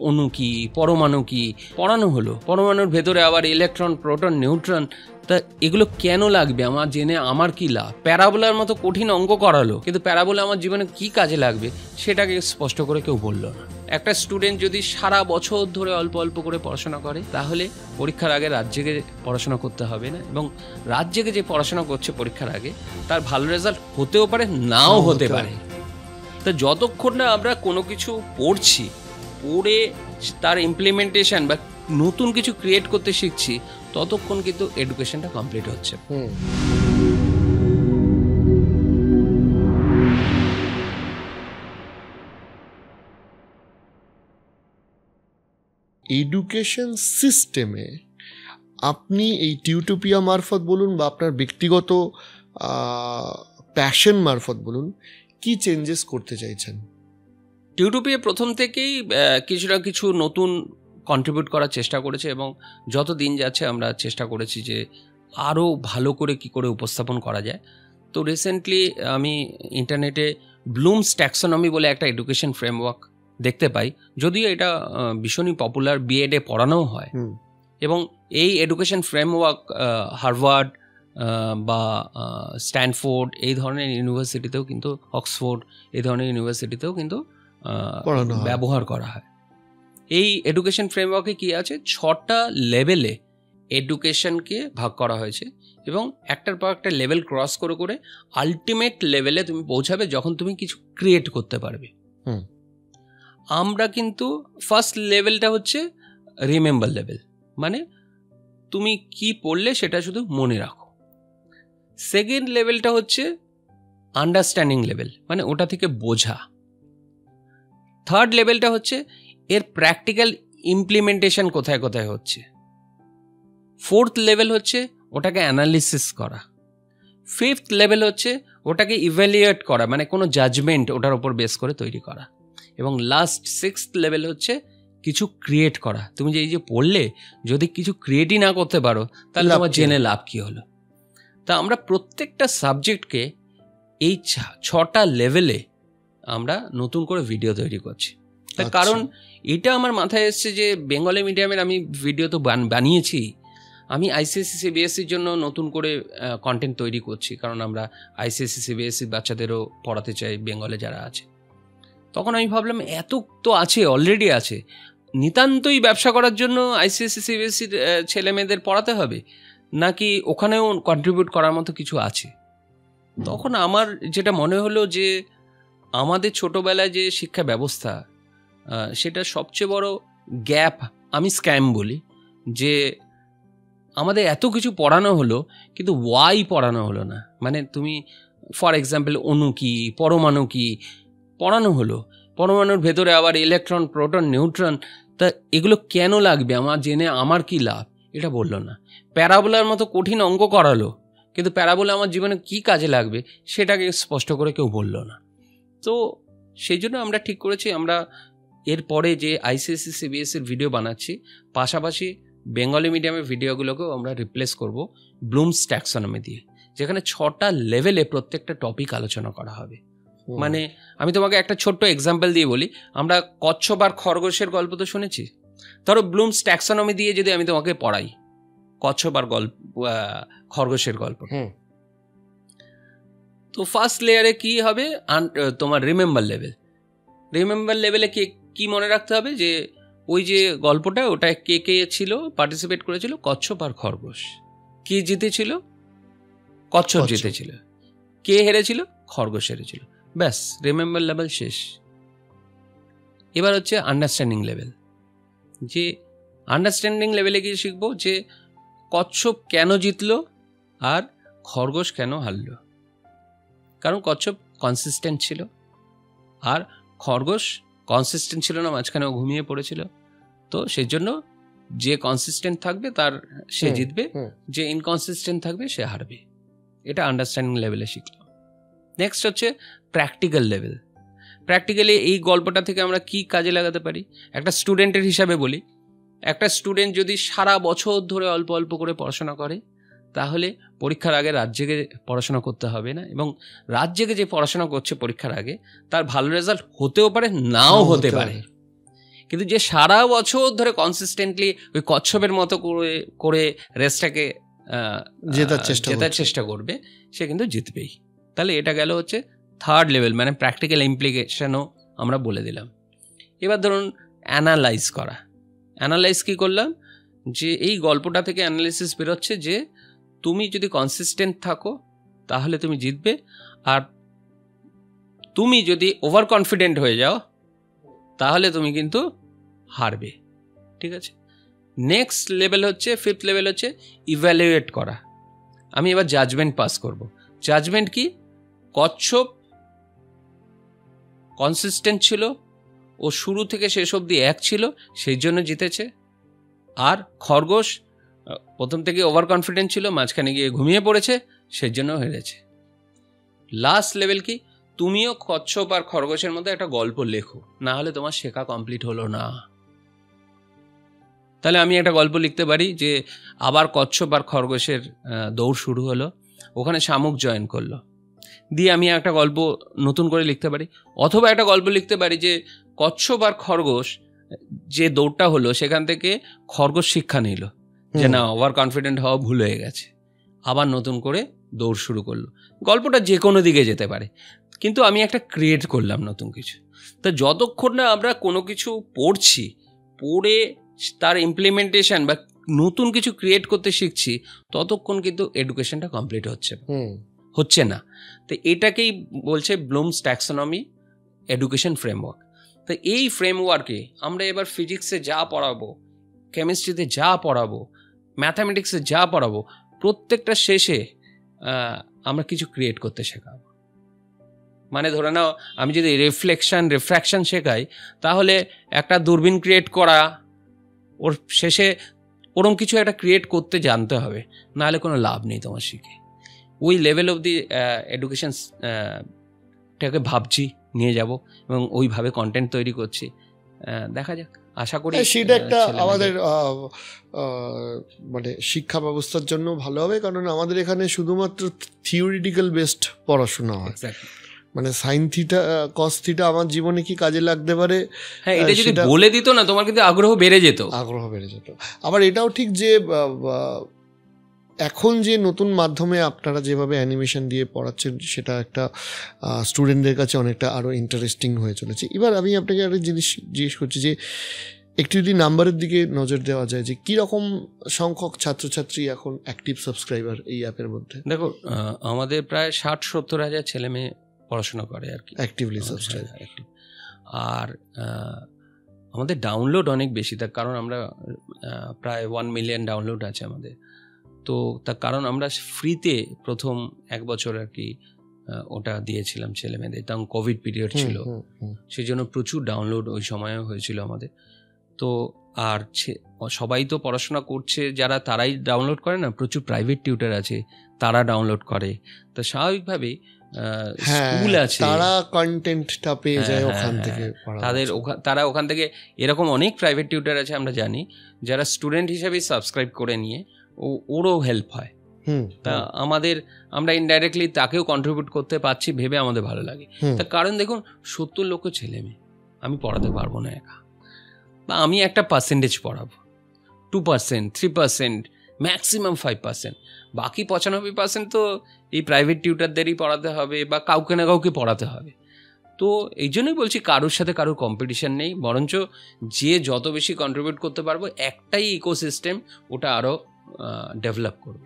অণু কি, পরমাণু কি পড়ানো হলো, পরমাণুর ভেতরে আবার ইলেকট্রন, প্রোটন, নিউট্রন, তা এগুলো কেন লাগবে আমার জেনে আমার কি লাভ? প্যারাবোলার মতো কঠিন অঙ্ক করালো, কিন্তু প্যারাবোলা আমার জীবনে কি কাজে লাগবে সেটাকে স্পষ্ট করে কেউ বললো না। একটা স্টুডেন্ট যদি সারা বছর ধরে অল্প অল্প করে পড়াশোনা করে, তাহলে পরীক্ষার আগে রাত জেগে পড়াশোনা করতে হবে না, এবং রাত জেগে যে পড়াশোনা করছে পরীক্ষার আগে তার ভালো রেজাল্ট হতেও পারে, নাও হতে পারে। তো যতক্ষণ না আমরা কোনো কিছু পড়ছি, পড়ে তার ইমপ্লিমেন্টেশন বা নতুন কিছু ক্রিয়েট করতে শিখছি, ততক্ষণ কিন্তু এডুকেশনটা কমপ্লিট হচ্ছে। এডুকেশন সিস্টেমে আপনি এই টিউটোপিয়া মারফত বলুন বা আপনার ব্যক্তিগত প্যাশন মারফত বলুন, কি চেঞ্জেস করতে চাইছেন? টিউটোপিয়া প্রথম থেকেই কিছু না কিছু নতুন কন্ট্রিবিউট করার চেষ্টা করেছে, এবং যত দিন যাচ্ছে আমরা চেষ্টা করেছি যে আরও ভালো করে কি করে উপস্থাপন করা যায়। তো রিসেন্টলি আমি ইন্টারনেটে ব্লুমস ট্যাক্সোনমি বলে একটা এডুকেশন ফ্রেমওয়ার্ক দেখতে পাই, যদিও এটা ভীষণই পপুলার, বিএডে পড়ানোও হয়। এবং এই এডুকেশন ফ্রেমওয়ার্ক হার্ভার্ড বা স্ট্যানফোর্ড এই ধরনের ইউনিভার্সিটিতেও, কিন্তু অক্সফোর্ড এই ধরনের ইউনিভার্সিটিতেও কিন্তু ব্যবহার করা হয়। এই এডুকেশন ফ্রেমওয়ার্কে কি আছে, 6টা লেভেলে এডুকেশনকে ভাগ করা হয়েছে, এবং একটার পর একটা লেভেল ক্রস করে করে আলটিমেট লেভেলে তুমি পৌঁছাবে যখন তুমি কিছু ক্রিয়েট করতে পারবে। আমরা কিন্তু ফার্স্ট লেভেলটা হচ্ছে রিমেম্বার লেভেল, মানে তুমি কি পড়লে সেটা শুধু মনে রাখো। সেকেন্ড লেভেলটা হচ্ছে আন্ডারস্ট্যান্ডিং লেভেল, মানে ওটা থেকে বোঝা। থার্ড লেভেলটা হচ্ছে এর প্র্যাকটিক্যাল ইমপ্লিমেন্টেশন কোথায় কোথায় হচ্ছে। ফোর্থ লেভেল হচ্ছে ওটাকে অ্যানালিসিস করা। ফিফথ লেভেল হচ্ছে ওটাকে ইভ্যালুয়েট করা, মানে কোনো জাজমেন্ট ওটার উপর বেস করে তৈরি করা। এবং লাস্ট সিক্সথ লেভেল হচ্ছে কিছু ক্রিয়েট করা। তুমি যে এই যে পড়লে যদি কিছু ক্রিয়েটই না করতে পারো, তাহলে তোমার জেনে লাভ কি হলো? তা আমরা প্রত্যেকটা সাবজেক্টকে এই 6টা লেভেলে আমরা নতুন করে ভিডিও তৈরি করছি। তার কারণ এটা আমার মাথায় এসছে যে বেঙ্গলি মিডিয়ামের আমি ভিডিও তো বানিয়েছি, আমি আইসিএসসি সিবিএসসির জন্য নতুন করে কন্টেন্ট তৈরি করছি, কারণ আমরা আইসিএসসি সিবিএসসি বাচ্চাদেরও পড়াতে চাই বেঙ্গলে যারা আছে। তখন আমি ভাবলাম এত তো আছে, অলরেডি আছে, নিতান্তই ব্যবসা করার জন্য আইসিএসসি সিবিএসসির ছেলে মেয়েদের পড়াতে হবে, নাকি ওখানেও কন্ট্রিবিউট করার মতো কিছু আছে? তখন আমার যেটা মনে হলো যে আমাদের ছোটোবেলায় যে শিক্ষা ব্যবস্থা, সেটা সবচেয়ে বড় গ্যাপ আমি স্ক্যাম বলি, যে আমাদের এত কিছু পড়ানো হলো কিন্তু ওয়াই পড়ানো হলো না। মানে তুমি ফর এক্সাম্পল অণু কি, পরমাণু কি পড়ানো হলো, পরমাণুর ভেতরে আবার ইলেকট্রন, প্রোটন, নিউট্রন, তা এগুলো কেন লাগবে আমার জেনে আমার কি লাভ, এটা বললো না। প্যারাবোলার মতো কঠিন অঙ্ক করালো, কিন্তু প্যারাবোলা আমার জীবনে কি কাজে লাগবে সেটাকে স্পষ্ট করে কেউ বললো না। তো সেই জন্য আমরা ঠিক করেছি আমরা এরপরে যে আইসিএসসি সিবিএসসির ভিডিও বানাচ্ছি, পাশাপাশি বেঙ্গলি মিডিয়ামের ভিডিওগুলোকেও আমরা রিপ্লেস করব ব্লুমস ট্যাক্সোনমি দিয়ে, যেখানে 6টা লেভেলে প্রত্যেকটা টপিক আলোচনা করা হবে। মানে আমি তোমাকে একটা ছোট্ট এক্সাম্পল দিয়ে বলি, আমরা কচ্ছপ আর খরগোশের গল্প তো শুনেছি। ধরো ব্লুমস ট্যাক্সোনমি দিয়ে যদি আমি তোমাকে পড়াই কচ্ছপ আর খরগোশের গল্প, তো ফার্স্ট লেয়ারে কি হবে, তোমার রিমেম্বার লেভেল। রিমেম্বার লেভেলে কি মনে রাখতে হবে, যে ওই যে গল্পটা ওটা কে কে ছিল, পার্টিসিপেট করেছিল, কচ্ছপ আর খরগোশ। কে জিতেছিল? কচ্ছপ জিতেছিল। কে হেরেছিল? খরগোশ হেরেছিল। ব্যাস, রিমেম্বার লেভেল শেষ। এবার হচ্ছে আন্ডারস্ট্যান্ডিং লেভেল। যে আন্ডারস্ট্যান্ডিং লেভেলে গিয়ে শিখবো যে কচ্ছপ কেন জিতলো আর খরগোশ কেন হারলো। কারণ কচ্ছপ কনসিস্টেন্ট ছিল, আর খরগোশ কনসিস্টেন্ট ছিল না, মাঝখানেও ঘুমিয়ে পড়েছিল। তো সেই জন্য যে কনসিস্টেন্ট থাকবে সে জিতবে, যে ইনকনসিস্টেন্ট থাকবে সে হারবে। এটা আন্ডারস্ট্যান্ডিং লেভেলে শিখলাম। নেক্সট হচ্ছে প্র্যাকটিক্যাল লেভেল। প্র্যাকটিক্যালি এই গল্পটা থেকে আমরা কি কাজে লাগাতে পারি, একটা স্টুডেন্টের হিসাবে বলি। একটা স্টুডেন্ট যদি সারা বছর ধরে অল্প অল্প করে পড়াশোনা করে, তাহলে পরীক্ষার আগে রাত জেগে পড়াশোনা করতে হবে না, এবং রাত জেগে যে পড়াশোনা করছে পরীক্ষার আগে তার ভালো রেজাল্ট হতেও পারে, নাও হতে পারে। কিন্তু যে সারা বছর ধরে কনসিস্টেন্টলি ওই কচ্ছপের মতো করে রেসটাকে জেতার চেষ্টা করবে, সে কিন্তু জিতবেই। তাহলে এটা গেল হচ্ছে থার্ড লেভেল, মানে প্র্যাকটিক্যাল ইমপ্লিকেশনও আমরা বলে দিলাম। এবার ধরুন অ্যানালাইজ করা। অ্যানালাইজ কী করলাম, যে এই গল্পটা থেকে অ্যানালিসিস বেরোচ্ছে যে তুমি যদি কনসিস্টেন্ট থাকো তাহলে তুমি জিতবে, আর তুমি যদি ওভার কনফিডেন্ট হয়ে যাও তাহলে তুমি কিন্তু হারবে। ঠিক আছে, নেক্সট লেভেল হচ্ছে, ফিফথ লেভেল হচ্ছে ইভ্যালুয়েট করা। আমি এবার জাজমেন্ট পাস করব। জাজমেন্ট কি? কচ্ছপ কনসিস্টেন্ট ছিল, ও শুরু থেকে শেষ অবধি এক ছিল, সেই জন্য জিতেছে। আর খরগোশ প্রথম থেকে ওভার কনফিডেন্ট ছিল, মাঝখানে গিয়ে ঘুমিয়ে পড়েছে, সেই জন্য হেরেছে। লাস্ট লেভেল কি? তুমিও কচ্ছপ আর খরগোশের মধ্যে একটা গল্প লেখো, না হলে তোমার শেখা কমপ্লিট হলো না। তাহলে আমি একটা গল্প লিখতে পারি যে আবার কচ্ছপ আর খরগোশের দৌড় শুরু হলো, ওখানে শামুক জয়েন করলো, দিয়ে আমি একটা গল্প নতুন করে লিখতে পারি। অথবা একটা গল্প লিখতে পারি যে কচ্ছপ আর খরগোশ যে দৌড়টা হলো, সেখান থেকে খরগোশ শিক্ষা নিল যে না, ওভার কনফিডেন্ট হওয়া ভুল হয়ে গেছে, আবার নতুন করে দৌড় শুরু করলো। গল্পটা যে কোনো দিকে যেতে পারে, কিন্তু আমি একটা ক্রিয়েট করলাম নতুন কিছু। তা যতক্ষণ না আমরা কোনো কিছু পড়ছি, পড়ে তার ইমপ্লিমেন্টেশন বা নতুন কিছু ক্রিয়েট করতে শিখছি, ততক্ষণ কিন্তু এডুকেশনটা কমপ্লিট হচ্ছে না। তো এটাকেই বলছে ব্লুমস ট্যাক্সোনমি এডুকেশন ফ্রেমওয়ার্ক। তো এই ফ্রেমওয়ার্কে আমরা এবার ফিজিক্সে যা পড়াবো, কেমিস্ট্রিতে যা পড়াবো, ম্যাথামেটিক্সে যা পড়াবো, প্রত্যেকটা শেষে আমরা কিছু ক্রিয়েট করতে শেখাবো। মানে ধরে নাও আমি যদি রিফ্র্যাকশন শেখাই, তাহলে একটা দূরবীন ক্রিয়েট করা, ওর শেষে ওরকম কিছু একটা ক্রিয়েট করতে জানতে হবে, নাহলে কোনো লাভ নেই তোমার শিখে। ওই লেভেল অফ দি এডুকেশনটাকে ভাবছি নিয়ে যাব, এবং ওইভাবে কন্টেন্ট তৈরি করছি। দেখা যাক, আশা করি সেটা একটা আমাদের মানে শিক্ষা ব্যবস্থার জন্য ভালো হবে, কারণ আমাদের এখানে শুধুমাত্র থিওরিটিক্যাল বেসড পড়াশোনা হয়। মানে সাইন থিটা কস থিটা আমার জীবনে কি কাজে লাগতে পারে, হ্যাঁ, এটা যদি বলে দিত না, তোমার কিন্তু আগ্রহ বেড়ে যেত। আবার এটাও ঠিক যে এখন যে নতুন মাধ্যমে আপনারা যেভাবে অ্যানিমেশন দিয়ে পড়াচ্ছেন, সেটা একটা স্টুডেন্টদের কাছে অনেকটা আরও ইন্টারেস্টিং হয়ে চলেছে। এবার আমি আপনাকে একটা জিনিস জিজ্ঞেস করছি যে একটু যদি নাম্বারের দিকে নজর দেওয়া যায়, যে কীরকম সংখ্যক ছাত্রছাত্রী এখন অ্যাক্টিভ সাবস্ক্রাইবার এই অ্যাপের মধ্যে? দেখো, আমাদের প্রায় 60-70 হাজার ছেলে মেয়ে পড়াশোনা করে আর কি, অ্যাক্টিভলি সাবস্ক্রাইব। আর আমাদের ডাউনলোড অনেক বেশি, তার কারণ আমরা প্রায় 1 মিলিয়ন ডাউনলোড আছে আমাদের। তো তার কারণ আমরা ফ্রিতে প্রথম 1 বছর আর কি ওটা দিয়েছিলাম ছেলে মেয়েদের, তখন কোভিড পিরিয়ড ছিল, সেই জন্য প্রচুর ডাউনলোড ওই সময়ও হয়েছিল আমাদের। তো আর সবাই তো পড়াশোনা করছে যারা, তারাই ডাউনলোড করে না, প্রচুর প্রাইভেট টিউটর আছে, তারা ডাউনলোড করে। তো স্বাভাবিকভাবেই স্কুল আছে, তারা কন্টেন্টটা পেয়ে যায় ওখান থেকে, তারা ওখান থেকে, এরকম অনেক প্রাইভেট টিউটর আছে আমরা জানি, যারা স্টুডেন্ট হিসেবে সাবস্ক্রাইব করে নিয়ে ওরও হেল্প হয়। তা আমরা ইনডাইরেক্টলি তাকেও কন্ট্রিবিউট করতে পারছি ভেবে আমাদের ভালো লাগে। তার কারণ দেখুন, 70 লক্ষ ছেলে মেয়ে আমি পড়াতে পারবো না একা, বা আমি একটা পার্সেন্টেজ পড়াবো, 2%, 3%, ম্যাক্সিমাম 5%, বাকি 95% তো এই প্রাইভেট টিউটারদেরই পড়াতে হবে বা কাউকে না কাউকে পড়াতে হবে। তো এই জন্যই বলছি, কারোর সাথে কারোর কম্পিটিশন নেই, বরঞ্চ যে যত বেশি কন্ট্রিবিউট করতে পারবো, একটাই ইকোসিস্টেম, ওটা আরও ডেভেলপ করবে।